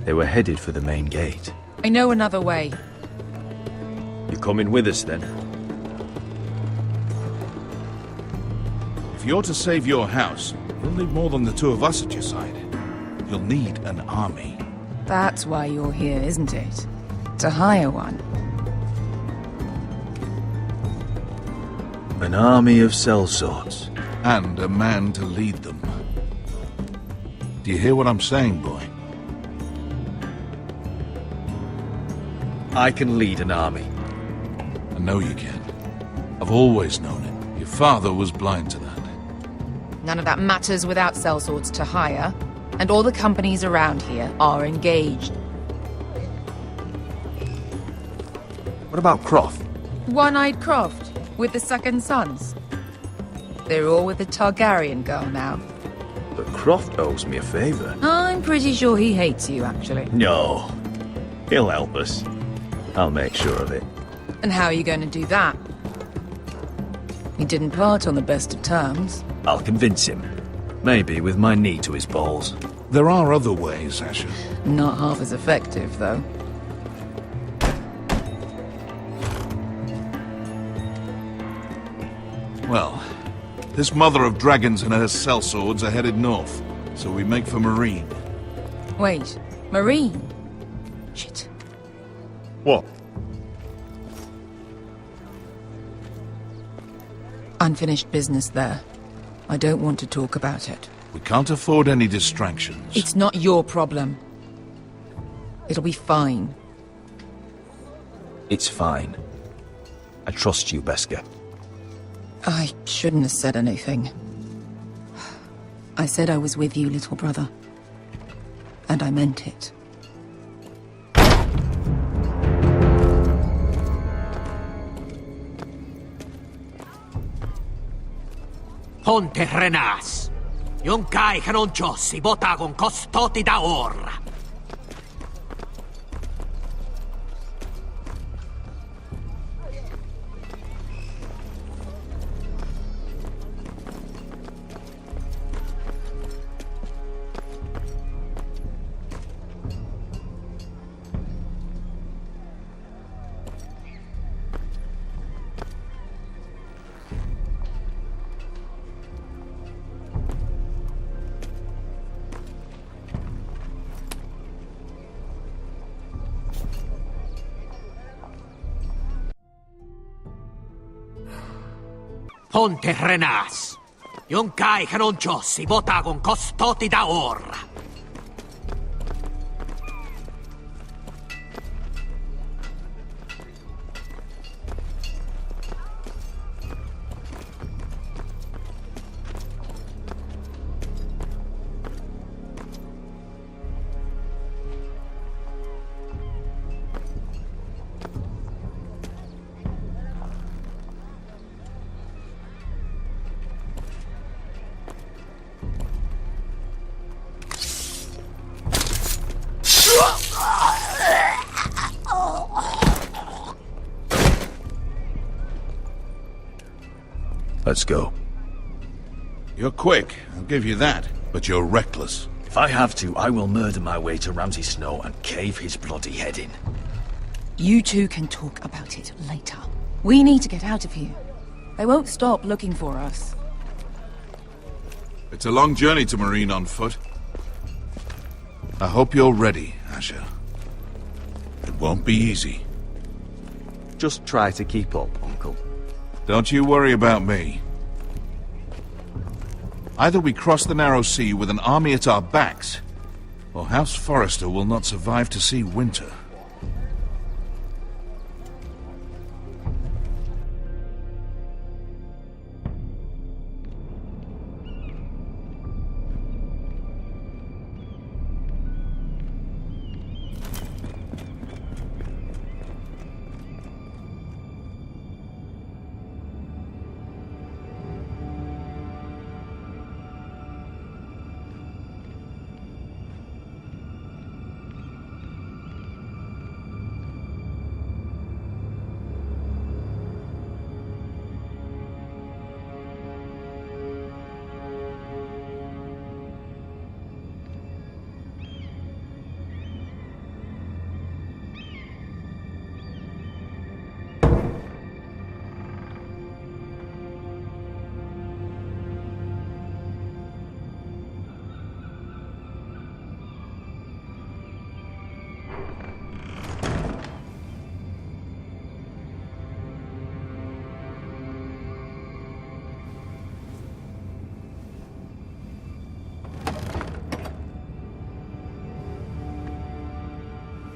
They were headed for the main gate. I know another way. You coming with us then? If you're to save your house, you'll need more than the two of us at your side. You'll need an army. That's why you're here, isn't it? To hire one. An army of sellswords. And a man to lead them. Do you hear what I'm saying, boy? I can lead an army. I know you can. I've always known it. Your father was blind to that. None of that matters without sellswords to hire, and all the companies around here are engaged. What about Croft? One-Eyed Croft, with the second sons. They're all with the Targaryen girl now. But Croft owes me a favor. I'm pretty sure he hates you, actually. No. He'll help us. I'll make sure of it. And how are you going to do that? We didn't part on the best of terms. I'll convince him. Maybe with my knee to his balls. There are other ways, Asher. Not half as effective, though. Well, this mother of dragons and her sellswords are headed north, so we make for Marine. Wait, Marine? Shit. What? Unfinished business there. I don't want to talk about it. We can't afford any distractions. It's not your problem. It'll be fine. It's fine. I trust you, Beskar. I shouldn't have said anything. I said I was with you, little brother. And I meant it. Ponte Renas. Yon kai non ciossi, botagon costoti da ora. Ponte Renas. Yon kai non ciossi, botagon costoti da ora. Let's go. You're quick, I'll give you that. But you're reckless. If I have to, I will murder my way to Ramsay Snow and cave his bloody head in. You two can talk about it later. We need to get out of here. They won't stop looking for us. It's a long journey to Marine on foot. I hope you're ready, Asher. It won't be easy. Just try to keep up, Uncle. Don't you worry about me. Either we cross the narrow sea with an army at our backs, or House Forrester will not survive to see winter.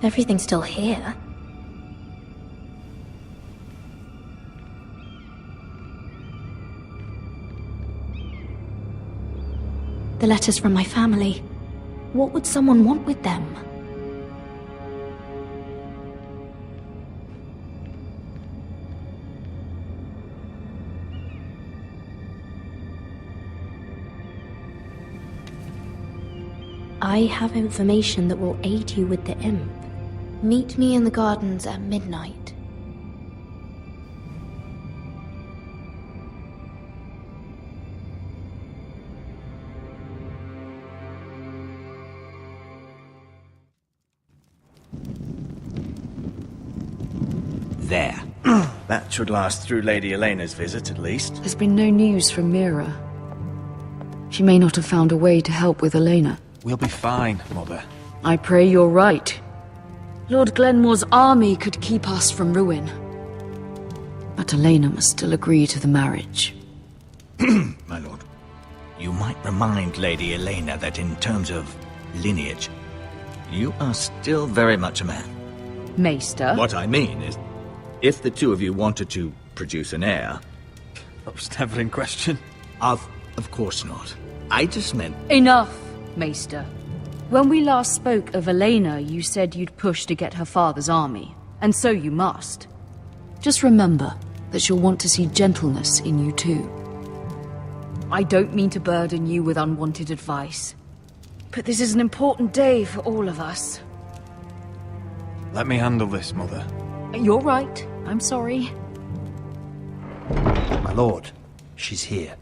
Everything's still here. The letters from my family. What would someone want with them? I have information that will aid you with the imp. Meet me in the gardens at midnight. There. That should last through Lady Elena's visit, at least. There's been no news from Mira. She may not have found a way to help with Elena. We'll be fine, Mother. I pray you're right. Lord Glenmore's army could keep us from ruin. But Elena must still agree to the marriage. My lord. You might remind Lady Elena that in terms of lineage, you are still very much a man. Maester? What I mean is, if the two of you wanted to produce an heir... That was never in question. Of course not. I just meant... Enough, Maester. When we last spoke of Elena, you said you'd push to get her father's army. And so you must. Just remember that she'll want to see gentleness in you too. I don't mean to burden you with unwanted advice, but this is an important day for all of us. Let me handle this, Mother. You're right. I'm sorry. My lord, she's here.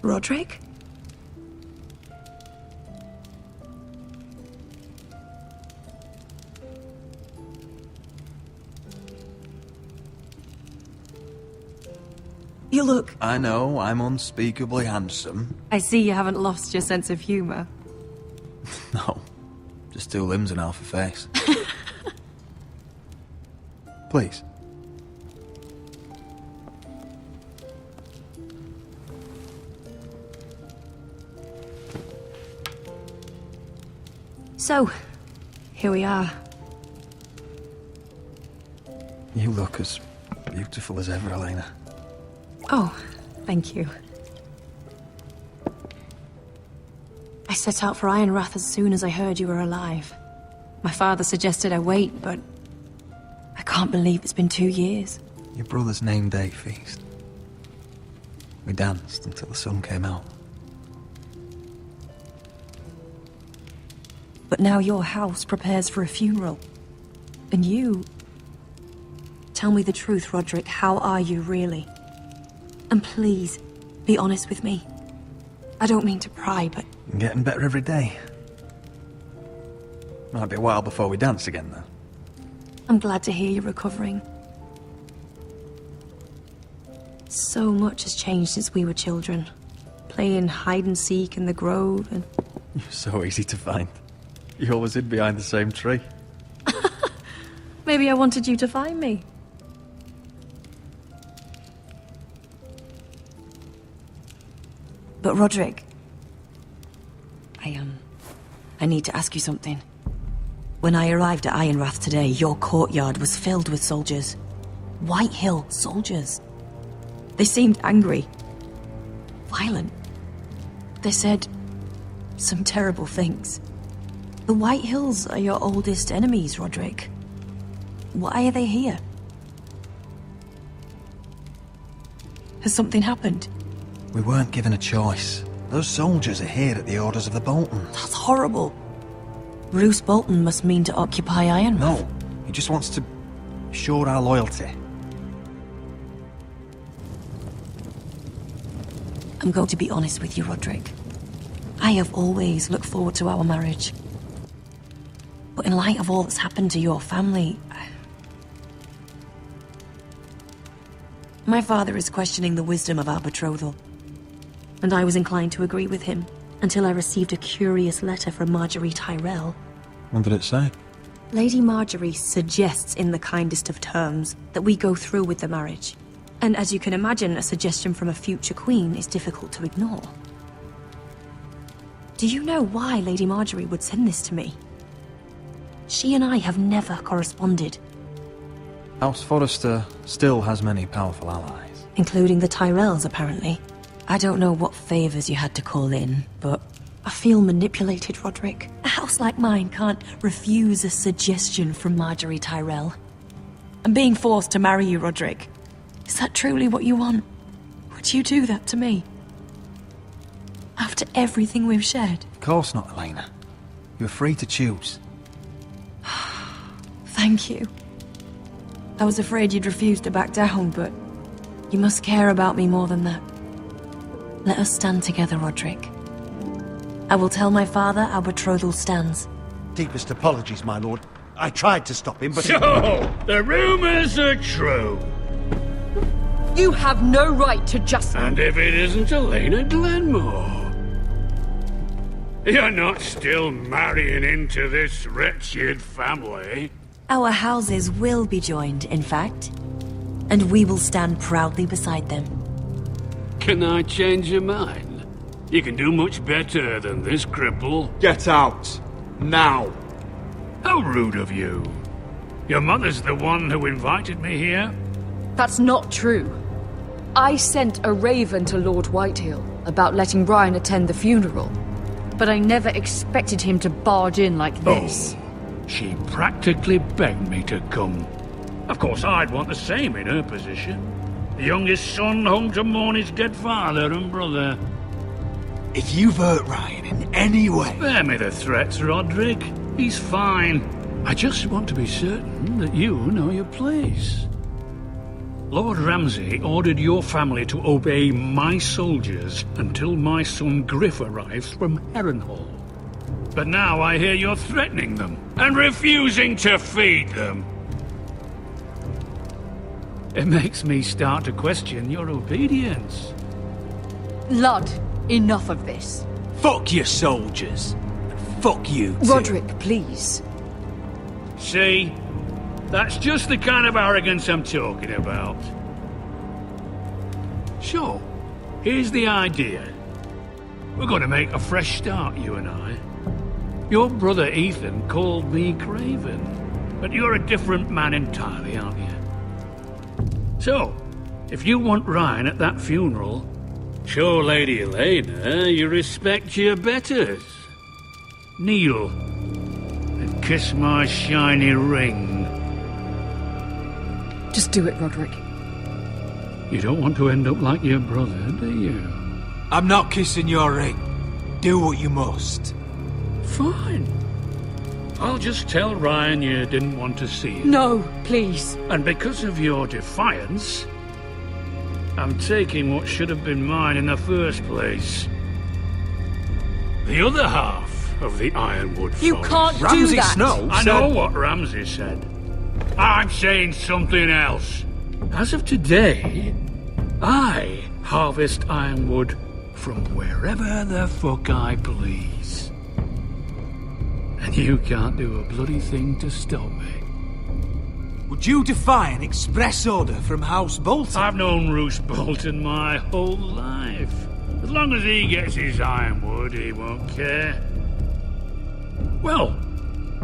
Roderick? You look... I know, I'm unspeakably handsome. I see you haven't lost your sense of humor. No, just two limbs and half a face. Please. So, here we are. You look as beautiful as ever, Elena. Oh, thank you. I set out for Ironrath as soon as I heard you were alive. My father suggested I wait, but I can't believe it's been 2 years. Your brother's name day feast. We danced until the sun came out. But now your house prepares for a funeral. And you... Tell me the truth, Roderick. How are you, really? And please, be honest with me. I don't mean to pry, but... I'm getting better every day. Might be a while before we dance again, though. I'm glad to hear you're recovering. So much has changed since we were children. Playing hide-and-seek in the grove and... You're so easy to find. You always hid behind the same tree. Maybe I wanted you to find me. But Roderick... I need to ask you something. When I arrived at Ironrath today, your courtyard was filled with soldiers. White Hill soldiers. They seemed angry. Violent. They said some terrible things. The White Hills are your oldest enemies, Roderick. Why are they here? Has something happened? We weren't given a choice. Those soldiers are here at the orders of the Boltons. That's horrible. Roose Bolton must mean to occupy Ironrath. No, he just wants to assure our loyalty. I'm going to be honest with you, Roderick. I have always looked forward to our marriage. But in light of all that's happened to your family... My father is questioning the wisdom of our betrothal. And I was inclined to agree with him, until I received a curious letter from Marjorie Tyrell. What did it say? Lady Marjorie suggests in the kindest of terms that we go through with the marriage. And as you can imagine, a suggestion from a future queen is difficult to ignore. Do you know why Lady Marjorie would send this to me? She and I have never corresponded. House Forrester still has many powerful allies. Including the Tyrells, apparently. I don't know what favors you had to call in, but I feel manipulated, Roderick. A house like mine can't refuse a suggestion from Marjorie Tyrell. I'm being forced to marry you, Roderick. Is that truly what you want? Would you do that to me? After everything we've shared? Of course not, Elena. You're free to choose. Thank you. I was afraid you'd refuse to back down, but you must care about me more than that. Let us stand together, Roderick. I will tell my father our betrothal stands. Deepest apologies, my lord. I tried to stop him, but... So, the rumors are true. You have no right to just... And if it isn't Elena Glenmore? You're not still marrying into this wretched family? Our houses will be joined, in fact. And we will stand proudly beside them. Can I change your mind? You can do much better than this cripple. Get out. Now. How rude of you. Your mother's the one who invited me here? That's not true. I sent a raven to Lord Whitehill about letting Brian attend the funeral. But I never expected him to barge in like this. Oh, she practically begged me to come. Of course, I'd want the same in her position. The youngest son home to mourn his dead father and brother. If you've hurt Ryan in any way... Spare me the threats, Roderick. He's fine. I just want to be certain that you know your place. Lord Ramsay ordered your family to obey my soldiers until my son Griff arrives from Harrenhal. But now I hear you're threatening them and refusing to feed them. It makes me start to question your obedience. Lud, enough of this. Fuck your soldiers. Fuck you too. Roderick, please. See? That's just the kind of arrogance I'm talking about. So, here's the idea. We're going to make a fresh start, you and I. Your brother Ethan called me Craven, but you're a different man entirely, aren't you? So, if you want Ryan at that funeral, show Lady Elena you respect your betters. Kneel and kiss my shiny ring. Just do it, Roderick. You don't want to end up like your brother, do you? I'm not kissing your ring. Do what you must. Fine. I'll just tell Ryan you didn't want to see him. No, please. And because of your defiance, I'm taking what should have been mine in the first place. The other half of the Ironwood Forest. You can't do Ramsay that. Snow I said... know what Ramsay said. I'm saying something else. As of today, I harvest ironwood from wherever the fuck I please. And you can't do a bloody thing to stop me. Would you defy an express order from House Bolton? I've known Roose Bolton my whole life. As long as he gets his ironwood, he won't care. Well,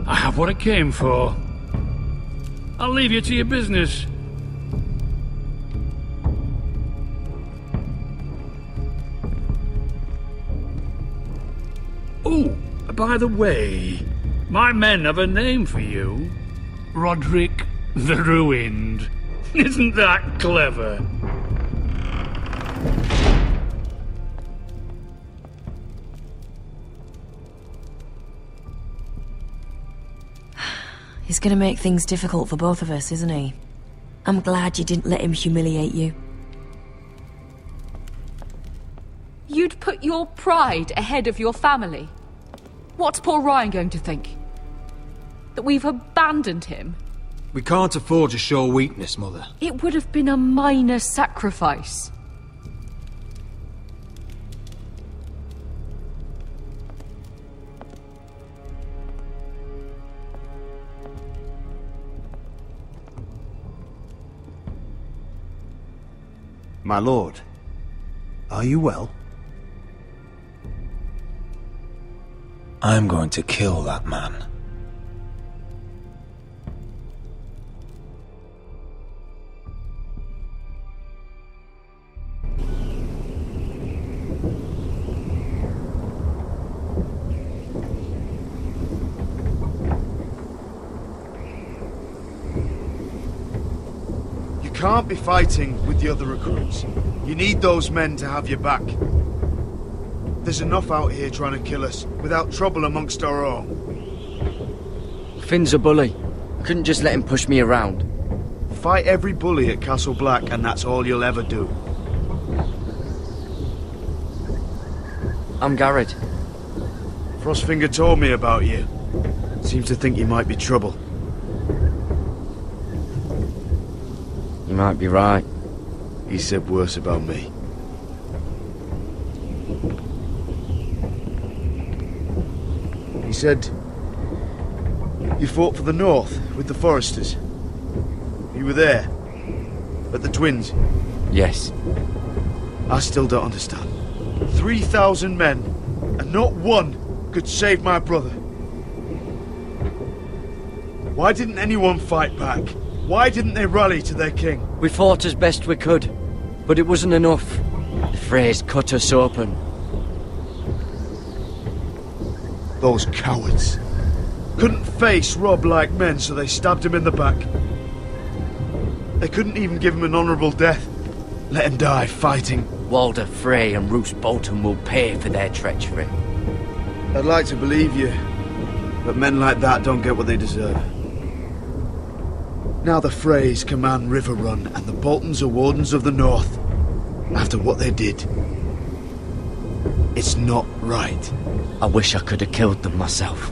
I have what I came for. I'll leave you to your business. Oh, by the way, my men have a name for you. Roderick the Ruined. Isn't that clever? He's gonna make things difficult for both of us, isn't he? I'm glad you didn't let him humiliate you. You'd put your pride ahead of your family. What's poor Ryan going to think? That we've abandoned him? We can't afford to show weakness, Mother. It would have been a minor sacrifice. My lord, are you well? I'm going to kill that man. You can't be fighting with the other recruits. You need those men to have your back. There's enough out here trying to kill us, without trouble amongst our own. Finn's a bully. I couldn't just let him push me around. Fight every bully at Castle Black, and that's all you'll ever do. I'm Garrett. Frostfinger told me about you. Seems to think you might be trouble. You might be right. He said worse about me. He said you fought for the North with the Foresters. You were there, at the Twins. Yes. I still don't understand. 3,000 men, and not one could save my brother. Why didn't anyone fight back? Why didn't they rally to their king? We fought as best we could, but it wasn't enough. The Freys cut us open. Those cowards. Couldn't face Rob like men, so they stabbed him in the back. They couldn't even give him an honourable death. Let him die fighting. Walder Frey and Roose Bolton will pay for their treachery. I'd like to believe you, but men like that don't get what they deserve. Now the Freys command River Run, and the Boltons are Wardens of the North. After what they did. It's not right. I wish I could have killed them myself.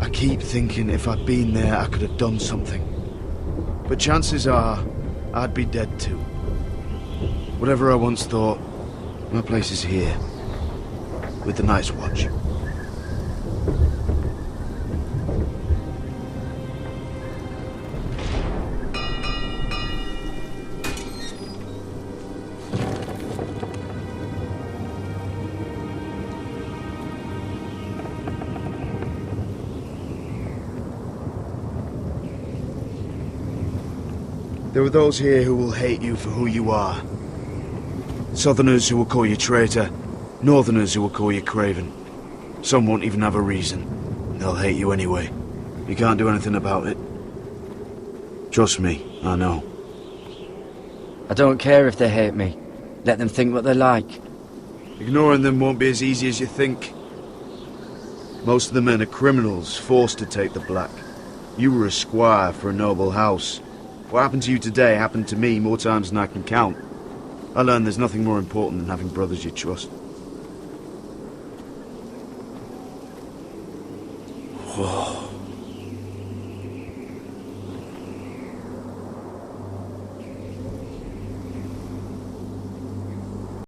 I keep thinking if I'd been there, I could have done something. But chances are, I'd be dead too. Whatever I once thought, my place is here. With the Night's Watch. There are those here who will hate you for who you are. Southerners who will call you traitor, Northerners who will call you craven. Some won't even have a reason. They'll hate you anyway. You can't do anything about it. Trust me, I know. I don't care if they hate me. Let them think what they like. Ignoring them won't be as easy as you think. Most of the men are criminals, forced to take the black. You were a squire for a noble house. What happened to you today happened to me more times than I can count. I learned there's nothing more important than having brothers you trust. Whoa.